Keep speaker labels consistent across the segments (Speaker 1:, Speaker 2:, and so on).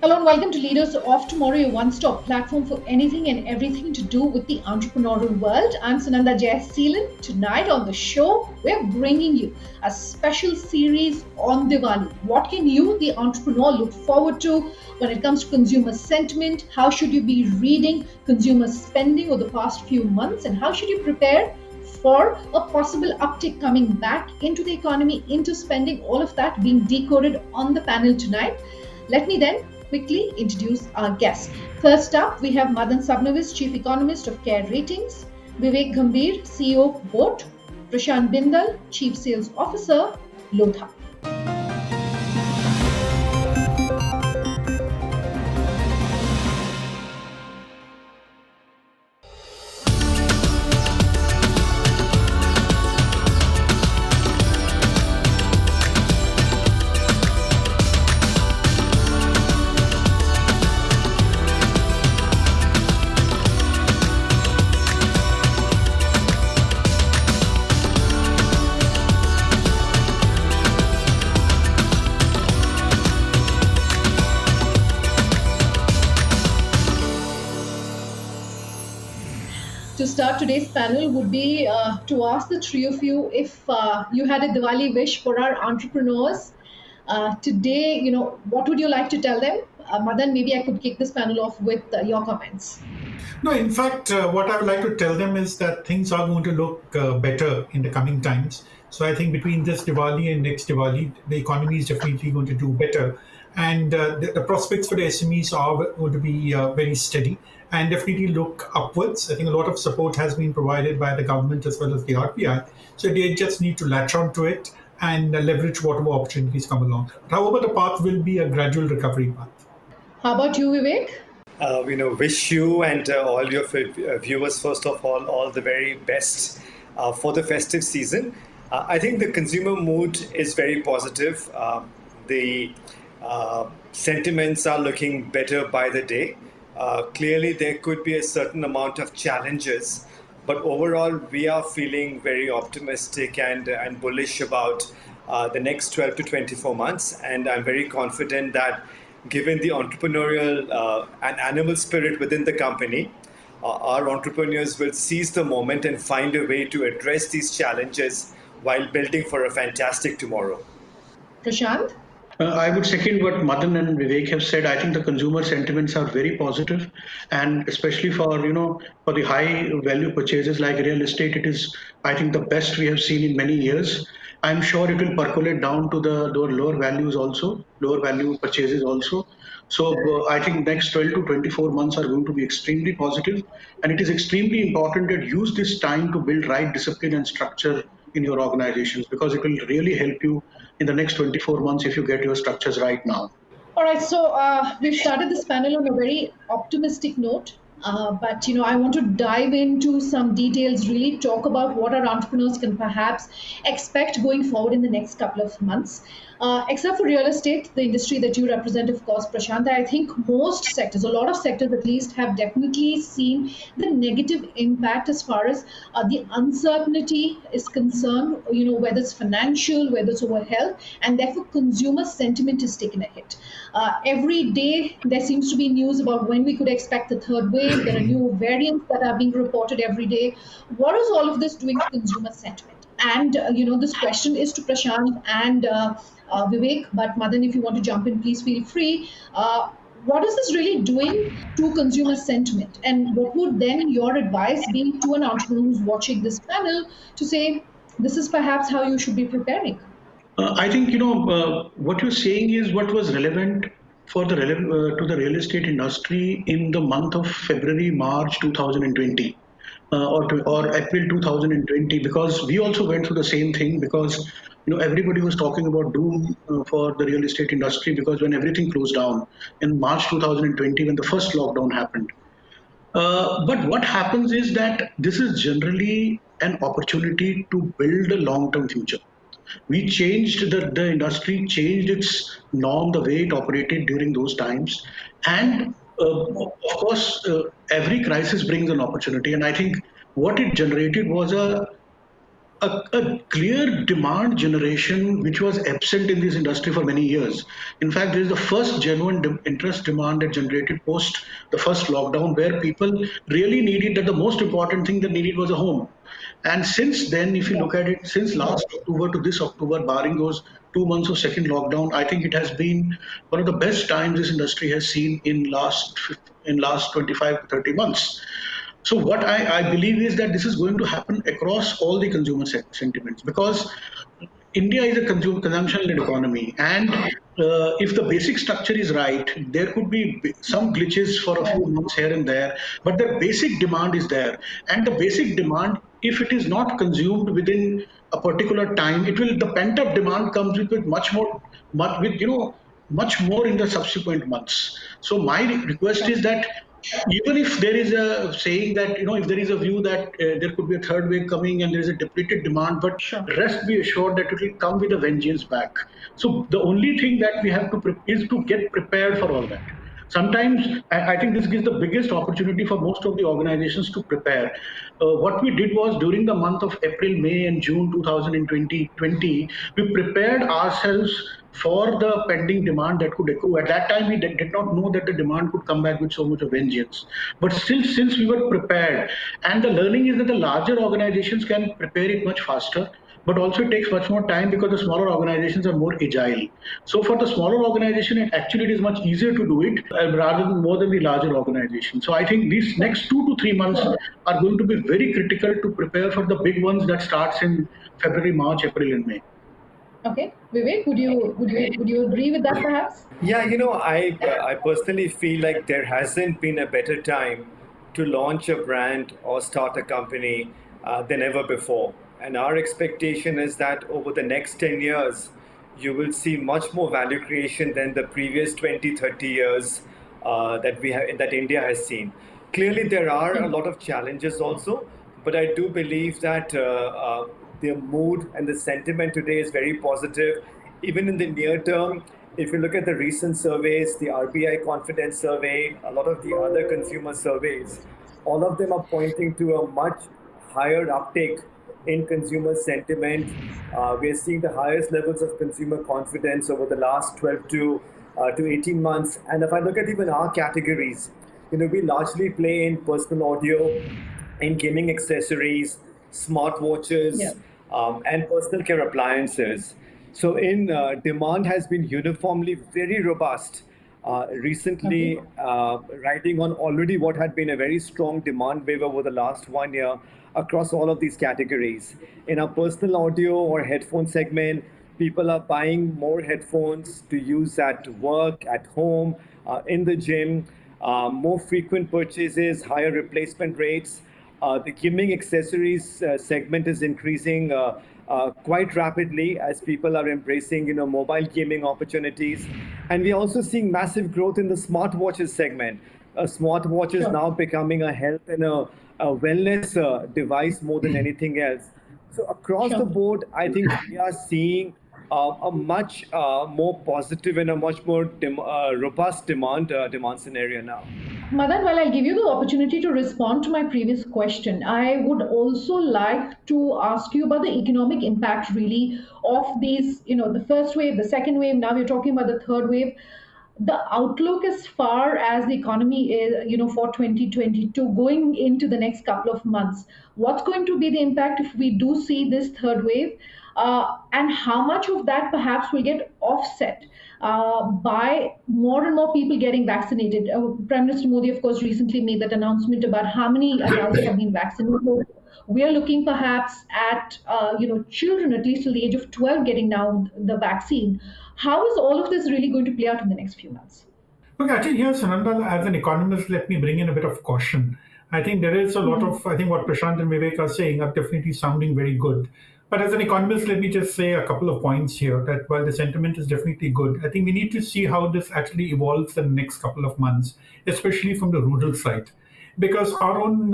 Speaker 1: Hello and welcome to Leaders of Tomorrow, your one-stop platform for anything and everything to do with the entrepreneurial world. I'm Sunanda Jayaseelan. Tonight on the show, we're bringing you a special series on Diwali. What can you, the entrepreneur, look forward to when it comes to consumer sentiment? How should you be reading consumer spending over the past few months? And how should you prepare for a possible uptick coming back into the economy, into spending? All of that being decoded on the panel tonight. Let me then quickly introduce our guests. First up, we have Madan Sabnavis, Chief Economist of Care Ratings, Vivek Gambhir, CEO, Boat, Prashant Bindal, Chief Sales Officer, Lodha. To start today's panel would be to ask the three of you if you had a Diwali wish for our entrepreneurs today. What would you like to tell them? Madan, maybe I could kick this panel off with your comments.
Speaker 2: No, in fact, what I would like to tell them is that things are going to look better in the coming times. So I think between this Diwali and next Diwali, the economy is definitely going to do better. And the prospects for the SMEs are going to be very steady and definitely look upwards. I think a lot of support has been provided by the government as well as the RBI. So they just need to latch on to it and leverage whatever opportunities come along. However, the path will be a gradual recovery path.
Speaker 1: How about you, Vivek?
Speaker 3: Wish you and all your viewers, first of all the very best for the festive season. I think the consumer mood is very positive. The sentiments are looking better by the day. Clearly, there could be a certain amount of challenges, but overall, we are feeling very optimistic and bullish about the next 12 to 24 months. And I'm very confident that given the entrepreneurial and animal spirit within the company, our entrepreneurs will seize the moment and find a way to address these challenges while building for a fantastic tomorrow.
Speaker 1: Prashant?
Speaker 4: I would second what Madan and Vivek have said. I think the consumer sentiments are very positive, and especially for the high value purchases like real estate, it is, I think, the best we have seen in many years. I'm sure it will percolate down to the lower values also, lower value purchases also. So I think next 12 to 24 months are going to be extremely positive, and it is extremely important that use this time to build right discipline and structure in your organizations, because it will really help you in the next 24 months if you get your structures right now.
Speaker 1: All right, so we've started this panel on a very optimistic note. But I want to dive into some details, really talk about what our entrepreneurs can perhaps expect going forward in the next couple of months. Except for real estate, the industry that you represent, of course, Prashant, I think most sectors, a lot of sectors at least, have definitely seen the negative impact as far as the uncertainty is concerned, whether it's financial, whether it's over health, and therefore consumer sentiment is taken a hit. Every day there seems to be news about when we could expect the third wave. There are new variants that are being reported every day. What is all of this doing to consumer sentiment? And this question is to Prashant and Vivek, but Madan, if you want to jump in, please feel free. What is this really doing to consumer sentiment? And what would then your advice be to an entrepreneur who's watching this panel to say, this is perhaps how you should be preparing?
Speaker 4: I think what you're saying is what was relevant for to the real estate industry in the month of February, March 2020. Or April 2020, because we also went through the same thing, because everybody was talking about doom for the real estate industry, because when everything closed down in March 2020 when the first lockdown happened. But what happens is that this is generally an opportunity to build a long-term future. We changed the industry changed its norm, the way it operated during those times, and of course, every crisis brings an opportunity, and I think what it generated was a a clear demand generation which was absent in this industry for many years. In fact, this is the first genuine interest demand that generated post the first lockdown, where people really needed that the most important thing they needed was a home. And since then, if you
Speaker 1: Yeah.
Speaker 4: look at it, since last October to this October, barring those 2 months of second lockdown, I think it has been one of the best times this industry has seen in last 25 to 30 months. So what I believe is that this is going to happen across all the consumer sentiments, because India is a consumption-led economy, and if the basic structure is right, there could be some glitches for a few months here and there, but the basic demand is there, and the basic demand, if it is not consumed within a particular time, it will the pent-up demand comes with much more, much more in the subsequent months. So my request is that even if there is a saying that if there is a view that there could be a third wave coming and there is a depleted demand, but
Speaker 1: Sure.
Speaker 4: rest be assured that it will come with a vengeance back. So the only thing that we have to is to get prepared for all that. Sometimes I think this gives the biggest opportunity for most of the organizations to prepare. What we did was, during the month of April, May, and June 2020, we prepared ourselves for the pending demand that could accrue. At that time, we did not know that the demand could come back with so much of vengeance. But still, since we were prepared, and the learning is that the larger organizations can prepare it much faster, but also it takes much more time because the smaller organizations are more agile. So for the smaller organization, it is much easier to do it rather than more than the larger organization. So I think these next 2 to 3 months are going to be very critical to prepare for the big ones that starts in February, March, April, and May.
Speaker 1: Okay, Vivek, would you agree with that perhaps?
Speaker 3: Yeah, I personally feel like there hasn't been a better time to launch a brand or start a company than ever before. And our expectation is that over the next 10 years, you will see much more value creation than the previous 20, 30 years that India has seen. Clearly, there are a lot of challenges also, but I do believe that the mood and the sentiment today is very positive. Even in the near term, if you look at the recent surveys, the RBI confidence survey, a lot of the other consumer surveys, all of them are pointing to a much higher uptake in consumer sentiment. We are seeing the highest levels of consumer confidence over the last 12 to 18 months. And if I look at even our categories, we largely play in personal audio, in gaming accessories,
Speaker 1: Yeah.
Speaker 3: smartwatches, and personal care appliances. So, in demand has been uniformly very robust.
Speaker 1: Okay.
Speaker 3: Recently, riding on already what had been a very strong demand wave over the last 1 year across all of these categories. In our personal audio or headphone segment, people are buying more headphones to use at work, at home, in the gym, more frequent purchases, higher replacement rates. The gaming accessories segment is increasing quite rapidly as people are embracing, mobile gaming opportunities, and we're also seeing massive growth in the smartwatches segment. A smartwatch is
Speaker 1: Sure.
Speaker 3: now becoming a health and a wellness device more than anything else. So across the
Speaker 1: Sure.
Speaker 3: board, I think we are seeing a much more positive and a much more robust demand scenario now.
Speaker 1: Madan, while I'll give you the opportunity to respond to my previous question, I would also like to ask you about the economic impact really of these, the first wave, the second wave, now we're talking about the third wave. The outlook as far as the economy is, for 2022, going into the next couple of months, what's going to be the impact if we do see this third wave? And how much of that perhaps will get offset by more and more people getting vaccinated? Prime Minister Modi, of course, recently made that announcement about how many adults have been vaccinated. We are looking perhaps at children at least till the age of 12 getting now the vaccine. How is all of this really going to play out in the next few months?
Speaker 2: Okay, I think here, Sananda, as an economist, let me bring in a bit of caution. I think there is a lot of, I think what Prashant and Vivek are saying are definitely sounding very good. But as an economist, let me just say a couple of points here that while the sentiment is definitely good, I think we need to see how this actually evolves in the next couple of months, especially from the rural side. Because our own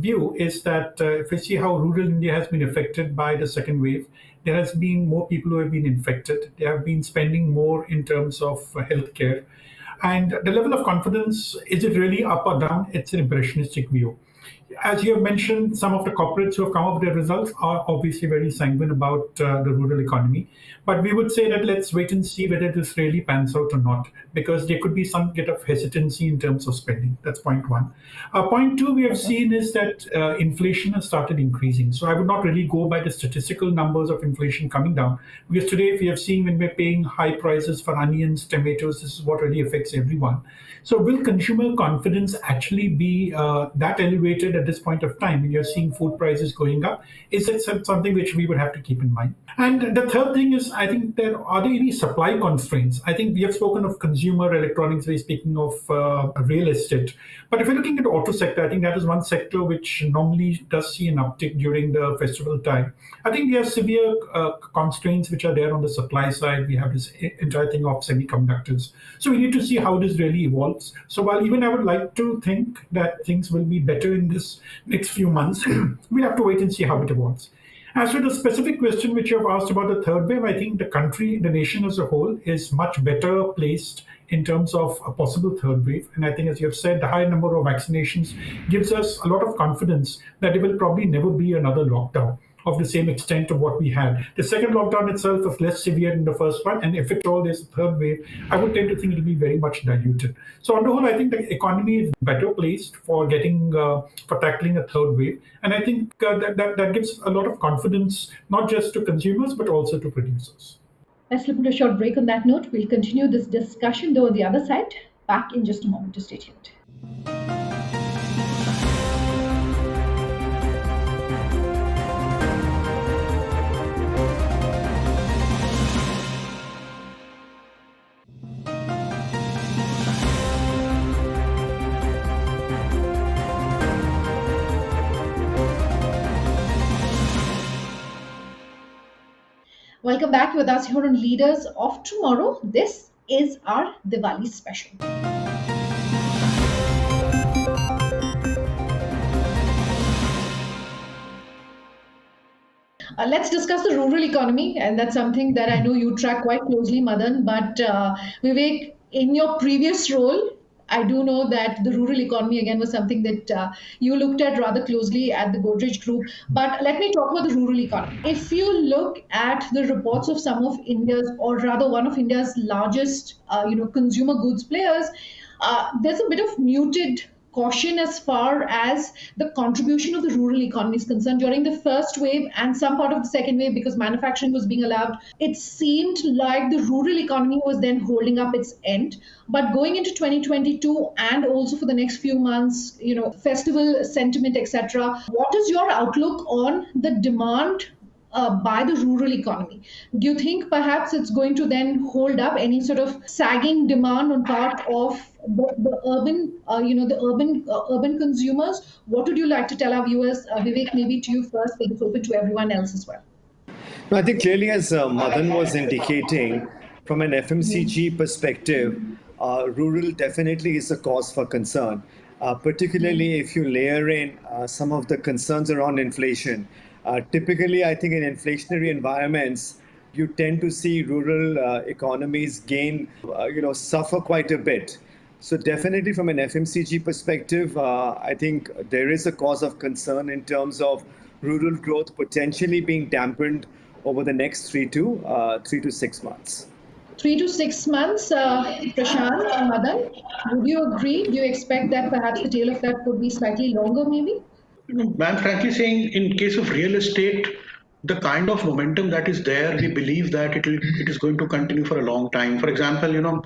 Speaker 2: view is that if we see how rural India has been affected by the second wave, there has been more people who have been infected. They have been spending more in terms of healthcare. And the level of confidence, is it really up or down? It's an impressionistic view. As you have mentioned, some of the corporates who have come up with their results are obviously very sanguine about the rural economy. But we would say that let's wait and see whether this really pans out or not, because there could be some bit of hesitancy in terms of spending. That's point one. Point two we have seen is that inflation has started increasing. So I would not really go by the statistical numbers of inflation coming down, because today we have seen when we're paying high prices for onions, tomatoes, this is what really affects everyone. So will consumer confidence actually be that elevated at this point of time when you're seeing food prices going up? Is it something which we would have to keep in mind? And the third thing is, I think are there any supply constraints? I think we have spoken of consumer electronics, we're speaking of real estate. But if you're looking at the auto sector, I think that is one sector which normally does see an uptick during the festival time. I think we have severe constraints which are there on the supply side. We have this entire thing of semiconductors. So we need to see how this really evolves. So while even I would like to think that things will be better in this next few months, we have to wait and see how it evolves. As for the specific question which you have asked about the third wave, I think the country, the nation as a whole, is much better placed in terms of a possible third wave. And I think, as you have said, the high number of vaccinations gives us a lot of confidence that there will probably never be another lockdown of the same extent of what we had. The second lockdown itself was less severe than the first one, and if at all there's a third wave, I would tend to think it will be very much diluted. So on the whole, I think the economy is better placed for tackling a third wave, and I think that gives a lot of confidence not just to consumers but also to producers.
Speaker 1: Let's look at a short break on that note. We'll continue this discussion though on the other side. Back in just a moment to stay tuned. Welcome back with us here on Leaders of Tomorrow. This is our Diwali special. Let's discuss the rural economy, and that's something that I know you track quite closely, Madan. But Vivek, in your previous role, I do know that the rural economy again was something that you looked at rather closely at the Godrej Group. But let me talk about the rural economy. If you look at the reports of some of India's, or rather one of India's largest, consumer goods players, there's a bit of muted caution as far as the contribution of the rural economy is concerned. During the first wave and some part of the second wave, because manufacturing was being allowed, it seemed like the rural economy was then holding up its end. But going into 2022 and also for the next few months, festival sentiment, etc., what is your outlook on the demand by the rural economy? Do you think perhaps it's going to then hold up any sort of sagging demand on part of the urban consumers? What would you like to tell our viewers? Vivek, maybe to you first, but it's open to everyone else as well.
Speaker 3: No, I think clearly, as Madan was indicating, from an FMCG perspective, rural definitely is a cause for concern, particularly if you layer in some of the concerns around inflation. Typically, I think in inflationary environments, you tend to see rural economies suffer quite a bit. So definitely from an FMCG perspective, I think there is a cause of concern in terms of rural growth potentially being dampened over the next 3 to 6 months.
Speaker 1: 3 to 6 months, Prashant and Madan, would you agree? Do you expect that perhaps the tail of that could be slightly longer maybe?
Speaker 4: I'm frankly saying, in case of real estate, the kind of momentum that is there, we believe that it is going to continue for a long time. For example,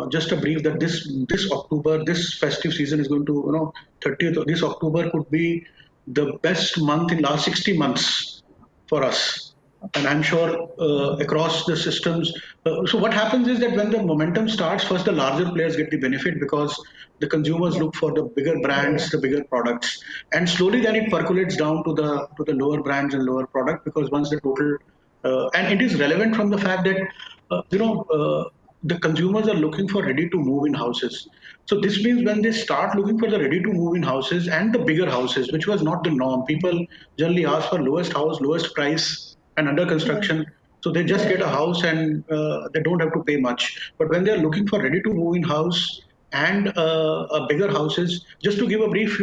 Speaker 4: just a brief that this October, this festive season is going to, 30th of this October could be the best month in last 60 months for us. And I'm sure across the systems. So what happens is that when the momentum starts, first the larger players get the benefit because the consumers look for the bigger brands, the bigger products, and slowly then it percolates down to the lower brands and lower product, because once the total and it is relevant from the fact that the consumers are looking for ready-to-move in houses. So this means when they start looking for the ready-to-move in houses and the bigger houses, which was not the norm, people generally ask for lowest house, lowest price, and under construction. So they just get a house and they don't have to pay much. But when they're looking for ready to move in house and bigger houses, just to give a brief,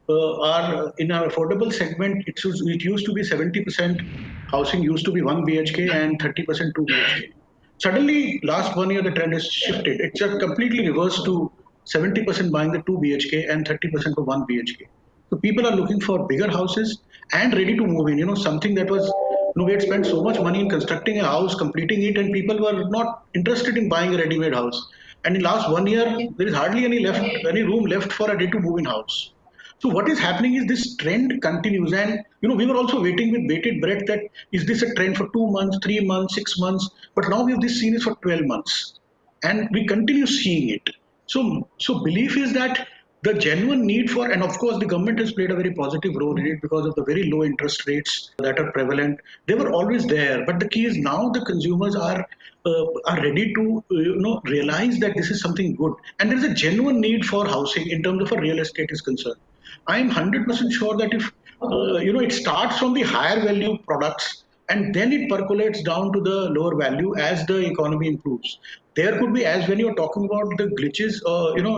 Speaker 4: are in our affordable segment. It used to be 70% housing used to be 1 BHK and 30% 2 BHK. Suddenly, last 1 year, the trend has shifted. It's just completely reversed to 70% buying the 2 BHK and 30% for 1 BHK. So people are looking for bigger houses and ready to move in. Something that was, we had spent so much money in constructing a house, completing it, and people were not interested in buying a ready-made house. And in last 1 year,
Speaker 1: Okay.
Speaker 4: there is hardly any room left for a ready to move in house. So what is happening is this trend continues, and we were also waiting with bated breath that is this a trend for 2 months, 3 months, 6 months, but now we have this seen is for 12 months, and we continue seeing it. So belief is that the genuine need for, and of course the government has played a very positive role in it because of the very low interest rates that are prevalent. They were always there, but the key is now the consumers are ready to realize that this is something good, and there is a genuine need for housing in terms of a real estate is concerned. I am 100% sure that if it starts from the higher value products and then it percolates down to the lower value as the economy improves. There could be, as when you're talking about the glitches,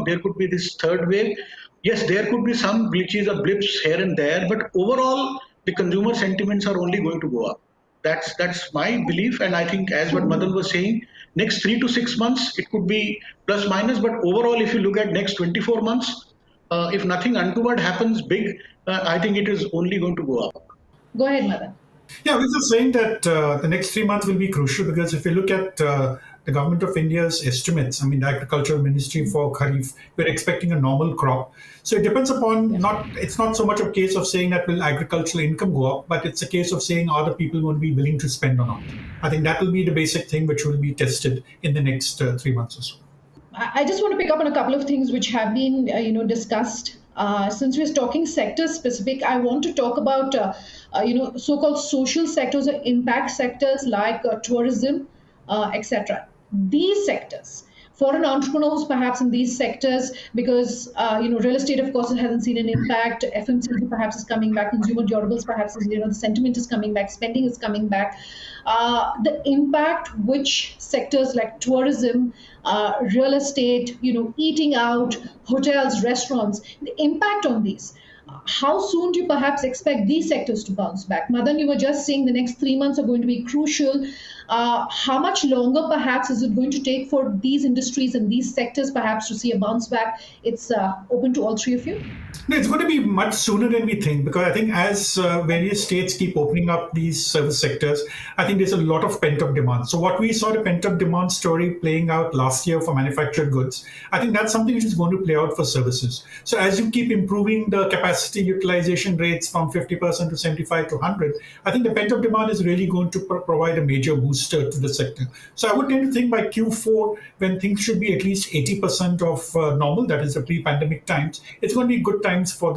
Speaker 4: there could be this third wave. Yes, there could be some glitches or blips here and there, but overall, the consumer sentiments are only going to go up. That's my belief, and I think as what Madan was saying, next 3 to 6 months it could be plus minus, but overall, if you look at next 24 months, if nothing untoward happens big, I think it is only going to go up.
Speaker 1: Go ahead, Madan.
Speaker 2: Yeah, I was just saying that the next 3 months will be crucial because if you look at the government of India's estimates, I mean, the agricultural ministry for Kharif, we're expecting a normal crop. So it depends upon it's not so much a case of saying that will agricultural income go up, but it's a case of saying are the people going to be willing to spend or not. I think that will be the basic thing which will be tested in the next 3 months or so.
Speaker 1: I just want to pick up on a couple of things which have been, discussed. Since we're talking sector specific, I want to talk about, so-called social sectors or impact sectors like tourism, etc. These sectors, foreign entrepreneurs perhaps in these sectors, because real estate of course it hasn't seen an impact. FMCG perhaps is coming back. Consumer durables perhaps is, the sentiment is coming back. Spending is coming back. The impact which sectors like tourism, real estate, eating out, hotels, restaurants, the impact on these. How soon do you perhaps expect these sectors to bounce back? Madan, you were just saying the next 3 months are going to be crucial. How much longer perhaps is it going to take for these industries and these sectors perhaps to see a bounce back? It's open to all three of you.
Speaker 2: No, it's going to be much sooner than we think because I think as various states keep opening up these service sectors, I think there's a lot of pent-up demand. So what we saw the pent-up demand story playing out last year for manufactured goods, I think that's something which is going to play out for services. So as you keep improving the capacity utilization rates from 50% to 75 to 100, I think the pent-up demand is really going to provide a major booster to the sector. So I would tend to think by Q4, when things should be at least 80% of normal, that is the pre-pandemic times, it's going to be good times for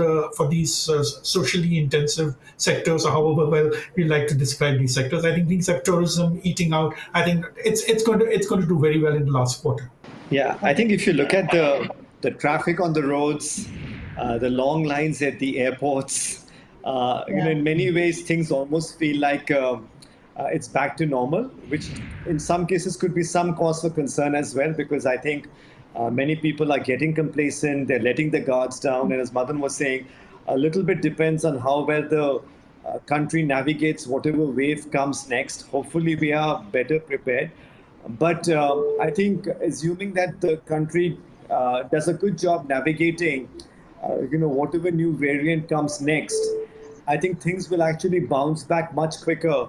Speaker 2: these socially intensive sectors, or however well we like to describe these sectors. I think things like tourism, eating out, I think it's going to do very well in the last quarter.
Speaker 3: Yeah, I think if you look at the traffic on the roads, the long lines at the airports, in many ways things almost feel like it's back to normal, which in some cases could be some cause for concern as well, because I think many people are getting complacent, they're letting the guards down, and as Madan was saying, a little bit depends on how well the country navigates whatever wave comes next. Hopefully we are better prepared. But I think assuming that the country does a good job navigating, whatever new variant comes next, I think things will actually bounce back much quicker,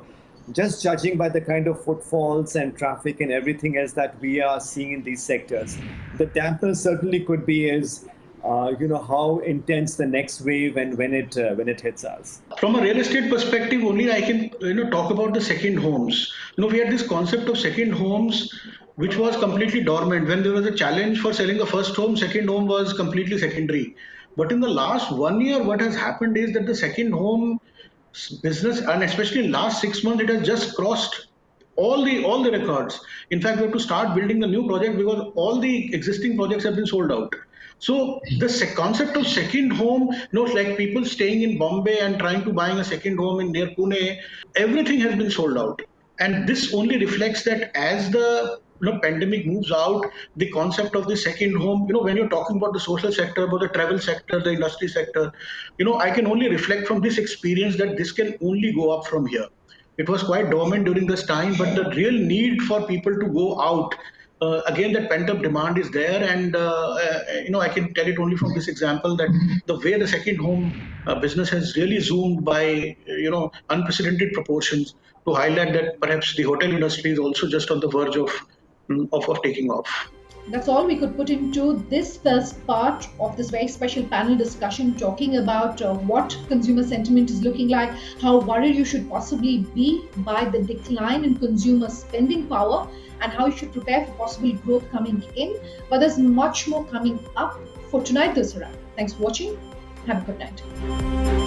Speaker 3: just judging by the kind of footfalls and traffic and everything else that we are seeing in these sectors. The damper certainly could be is, how intense the next wave and when it hits us.
Speaker 4: From a real estate perspective, only I can talk about the second homes. We had this concept of second homes, which was completely dormant. When there was a challenge for selling the first home, second home was completely secondary. But in the last 1 year, what has happened is that the second home business, and especially in last 6 months, it has just crossed all the records. In fact, we have to start building the new project because all the existing projects have been sold out. So the concept of second home, like people staying in Bombay and trying to buying a second home in near Pune, everything has been sold out. And this only reflects that as the pandemic moves out, the concept of the second home, when you're talking about the social sector, about the travel sector, the industry sector, I can only reflect from this experience that this can only go up from here. It was quite dormant during this time, but the real need for people to go out, again, that pent-up demand is there, and I can tell it only from this example that the way the second home business has really zoomed by unprecedented proportions, to highlight that perhaps the hotel industry is also just on the verge of taking off.
Speaker 1: That's all we could put into this first part of this very special panel discussion, talking about what consumer sentiment is looking like, how worried you should possibly be by the decline in consumer spending power, and how you should prepare for possible growth coming in. But there's much more coming up. For tonight, this is a wrap. Thanks for watching. Have a good night.